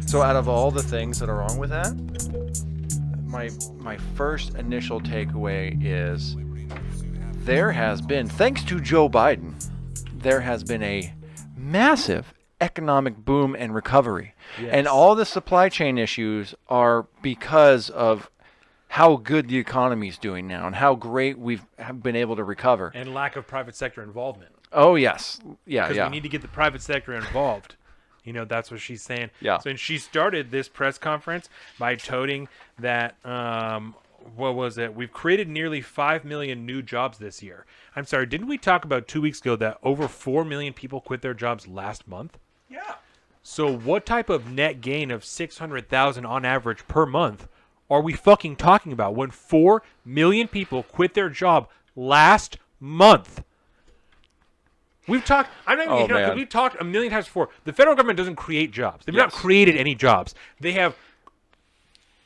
So out of all the things that are wrong with that, my first initial takeaway is there has been, thanks to Joe Biden, there has been a massive economic boom and recovery. Yes. And all the supply chain issues are because of how good the economy is doing now and how great we've have been able to recover. And lack of private sector involvement. Oh, yes. Yeah, Because yeah. we need to get the private sector involved. You know, that's what she's saying. Yeah. So, and she started this press conference by toting that, what was it? We've created nearly 5 million new jobs this year. I'm sorry, didn't we talk about 2 weeks ago that over 4 million people quit their jobs last month? Yeah. So what type of net gain of 600,000 on average per month are we fucking talking about when 4 million people quit their job last month? We've talked. I'm not even. Man. We've talked a million times before. The federal government doesn't create jobs. They've not Yes. created any jobs. They have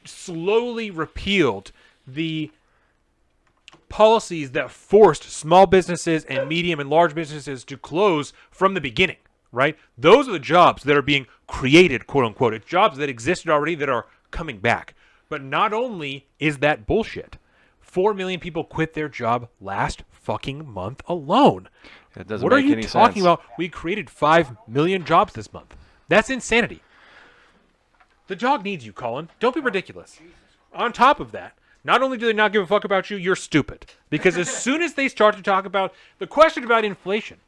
slowly repealed the policies that forced small businesses and medium and large businesses to close from the beginning. Right? Those are the jobs that are being created, quote unquote. It's jobs that existed already that are coming back. But not only is that bullshit, 4 million people quit their job last fucking month alone. It doesn't What are make you any talking sense. about? We created 5 million jobs this month. That's insanity. The dog needs you, Colin. Don't be ridiculous. On top of that, not only do they not give a fuck about you, you're stupid. Because as soon as they start to talk about the question about inflation,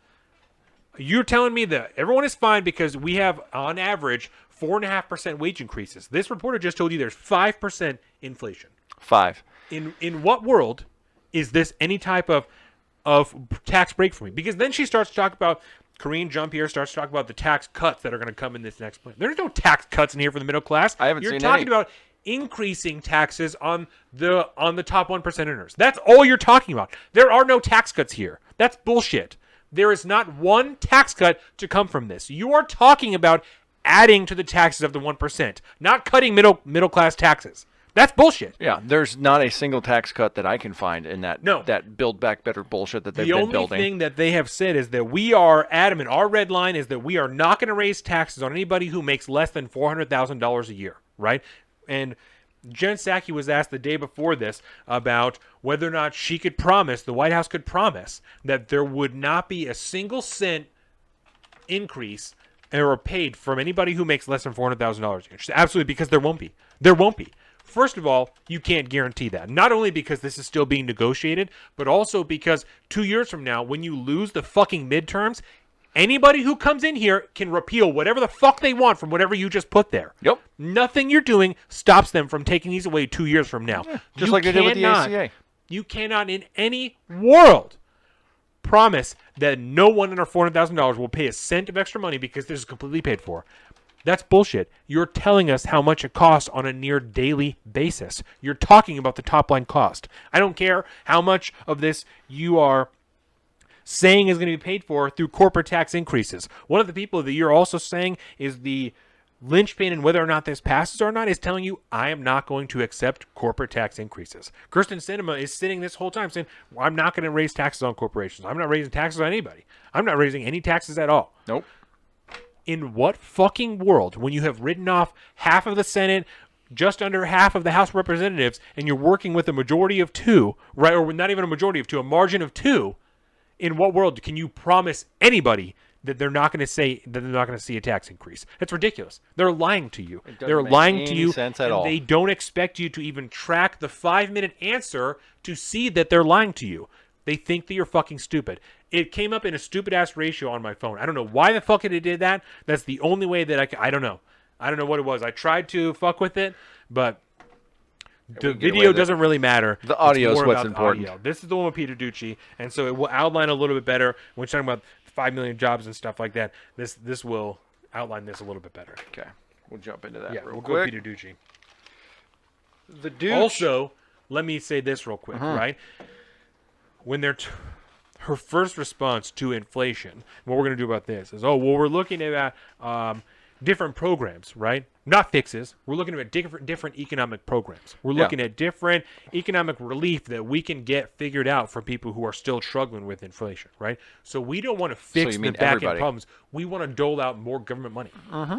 you're telling me that everyone is fine because we have, on average, 4.5% wage increases. This reporter just told you there's 5% inflation. 5. In what world is this any type of tax break for me? Because then she starts to talk about, Karine Jean-Pierre starts to talk about the tax cuts that are going to come in this next plan. There's no tax cuts in here for the middle class. I haven't You're seen talking any. about increasing taxes on the top 1% earners. That's all you're talking about. There are no tax cuts here. That's bullshit. There is not one tax cut to come from this. You are talking about adding to the taxes of the 1%, not cutting middle class taxes. That's bullshit. Yeah, there's not a single tax cut that I can find in that No. that Build Back Better bullshit that they've The been only building. thing that they have said is that we are adamant. Our red line is that we are not going to raise taxes on anybody who makes less than $400,000 a year, right? And Jen Psaki was asked the day before this about whether or not she could promise, the White House could promise, that there would not be a single cent increase or paid from anybody who makes less than $400,000 a year. She said, absolutely, because there won't be. There won't be. First of all, you can't guarantee that. Not only because this is still being negotiated, but also because 2 years from now, when you lose the fucking midterms, anybody who comes in here can repeal whatever the fuck they want from whatever you just put there. Yep. Nothing you're doing stops them from taking these away 2 years from now. Just You like they did with the cannot- ACA. You cannot in any world promise that no one under $400,000 will pay a cent of extra money because this is completely paid for. That's bullshit. You're telling us how much it costs on a near daily basis. You're talking about the top line cost. I don't care how much of this you are saying is going to be paid for through corporate tax increases. One of the people that you're also saying is the linchpin in whether or not this passes or not is telling you, I am not going to accept corporate tax increases. Kirsten Sinema is sitting this whole time saying, well, I'm not going to raise taxes on corporations. I'm not raising taxes on anybody. I'm not raising any taxes at all. Nope. In what fucking world, when you have written off half of the Senate, just under half of the House of Representatives, and you're working with a majority of 2, right, or not even a majority of 2, a margin of 2, in what world can you promise anybody that they're not going to say that they're not going to see a tax increase? That's ridiculous. They're lying to you. doesn't They're make lying to any you, sense at and all. they don't expect you to even track the 5-minute answer to see that they're lying to you. They think that you're fucking stupid. It came up in a stupid-ass ratio on my phone. I don't know why the fuck it did that. That's the only way that I don't know. I don't know what it was. I tried to fuck with it, but the we can get away video with it. doesn't really matter. The audio It's is more what's about the important. audio. This is the one with Peter Ducci, and so it will outline a little bit better. When we're talking about 5 million jobs and stuff like that, this will outline this a little bit better. Okay. We'll jump into that Yeah, real we'll quick. go Peter Ducci. The dude. Also, let me say this real quick, Uh-huh. right? When they're her first response to inflation, what we're going to do about this is, oh, well, we're looking at different programs, right? Not fixes. We're looking at different economic programs. We're looking at different economic relief that we can get figured out for people who are still struggling with inflation, right? So we don't want to fix the back end problems. We want to dole out more government money.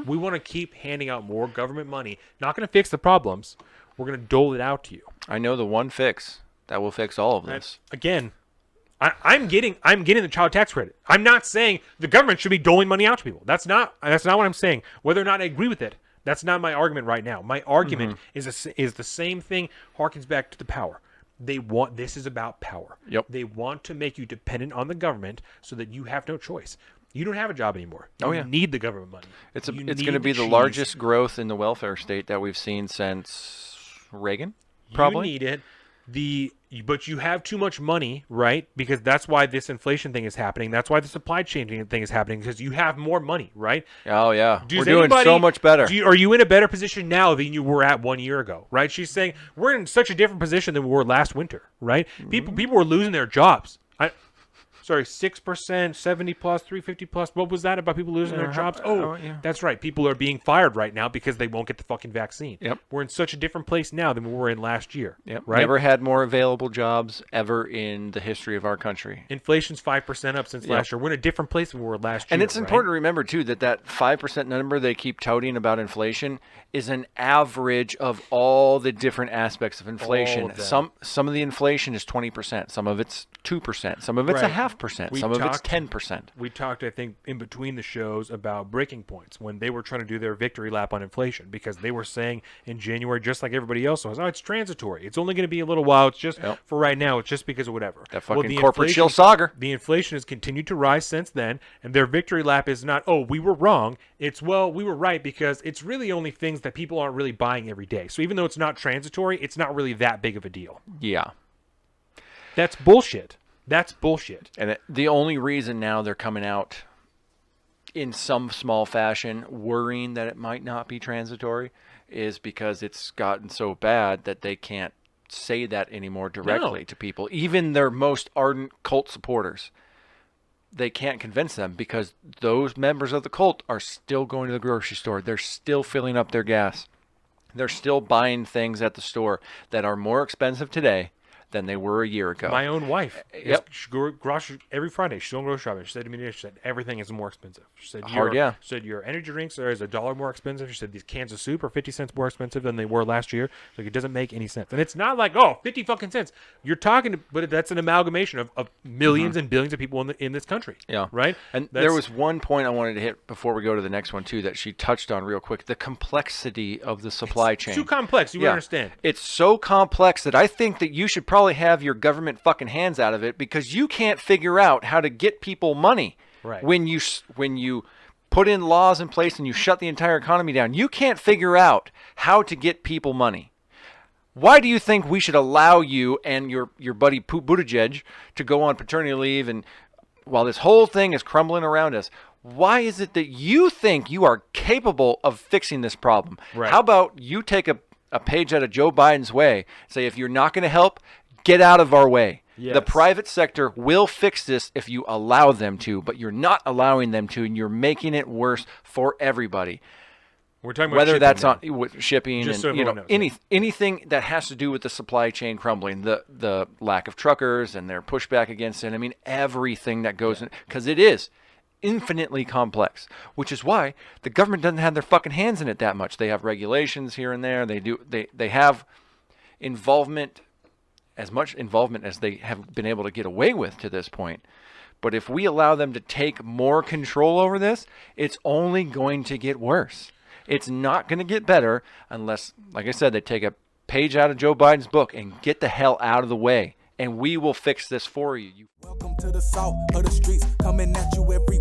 We want to keep handing out more government money. Not going to fix the problems. We're going to dole it out to you. I know the one fix that will fix all of this. Again, I'm getting the child tax credit. I'm not saying the government should be doling money out to people. That's not what I'm saying. Whether or not I agree with it, that's not my argument right now. My argument is the same thing. Harkens back to the power. This is about power. Yep. They want to make you dependent on the government so that you have no choice. You don't have a job anymore. You need the government money. It's going to be the largest growth in the welfare state that we've seen since Reagan. Probably. You need it. But you have too much money, right? Because that's why this inflation thing is happening. That's why the supply chain thing is happening, because you have more money, right? Oh, yeah. We're doing so much better. Are you in a better position now than you were at 1 year ago, right? She's saying we're in such a different position than we were last winter, right? People were losing their jobs. 6%, 70 plus, 350 plus. What was that about people losing their jobs? That's right. People are being fired right now because they won't get the fucking vaccine. Yep. We're in such a different place now than we were in last year. Yep. Right? Never had more available jobs ever in the history of our country. Inflation's 5% up since last year. We're in a different place than we were last year. And it's important to remember, too, that 5% number they keep touting about inflation is an average of all the different aspects of inflation. Some of the inflation is 20%. Some of it's 2%. Some of it's a 0.5%. Some of it's 10%. We talked, I think, in between the shows about breaking points when they were trying to do their victory lap on inflation, because they were saying in January, just like everybody else was, it's transitory. It's only going to be a little while. It's just for right now. It's just because of whatever. That fucking corporate shill saga. The inflation has continued to rise since then, and their victory lap is not, we were wrong. It's, we were right, because it's really only things that people aren't really buying every day. So even though it's not transitory, it's not really that big of a deal. Yeah. That's bullshit. That's bullshit. And the only reason now they're coming out in some small fashion worrying that it might not be transitory is because it's gotten so bad that they can't say that anymore directly to people. Even their most ardent cult supporters, they can't convince them, because those members of the cult are still going to the grocery store. They're still filling up their gas. They're still buying things at the store that are more expensive today than they were a year ago. My own wife, she goes grocery every Friday. She's going grocery shopping. She said to me, she said everything is more expensive. She said, your energy drinks are $1 more expensive. She said these cans of soup are 50 cents more expensive than they were last year. So it doesn't make any sense. And it's not like 50 fucking cents. You're talking, but that's an amalgamation of millions and billions of people in this country. Yeah, right. And there was one point I wanted to hit before we go to the next one too that she touched on real quick: the complexity of the supply chain. It's too complex. You understand? It's so complex that I think that you should probably have your government fucking hands out of it, because you can't figure out how to get people money. Right. When you put in laws in place and you shut the entire economy down, you can't figure out how to get people money. Why do you think we should allow you and your buddy Buttigieg to go on paternity leave, and while this whole thing is crumbling around us? Why is it that you think you are capable of fixing this problem? Right. How about you take a page out of Joe Biden's way, say, if you're not going to help, get out of our way. Yes. The private sector will fix this if you allow them to, but you're not allowing them to, and you're making it worse for everybody. We're talking about whether that's now. on with shipping Just and so anything that has to do with the supply chain crumbling, the lack of truckers and their pushback against it. I mean, everything that goes in, because it is infinitely complex, which is why the government doesn't have their fucking hands in it that much. They have regulations here and there. They have involvement. As much involvement as they have been able to get away with to this point. But if we allow them to take more control over this, it's only going to get worse. It's not going to get better unless, like I said, they take a page out of Joe Biden's book and get the hell out of the way. And we will fix this for you. Welcome to the south of the streets, coming at you every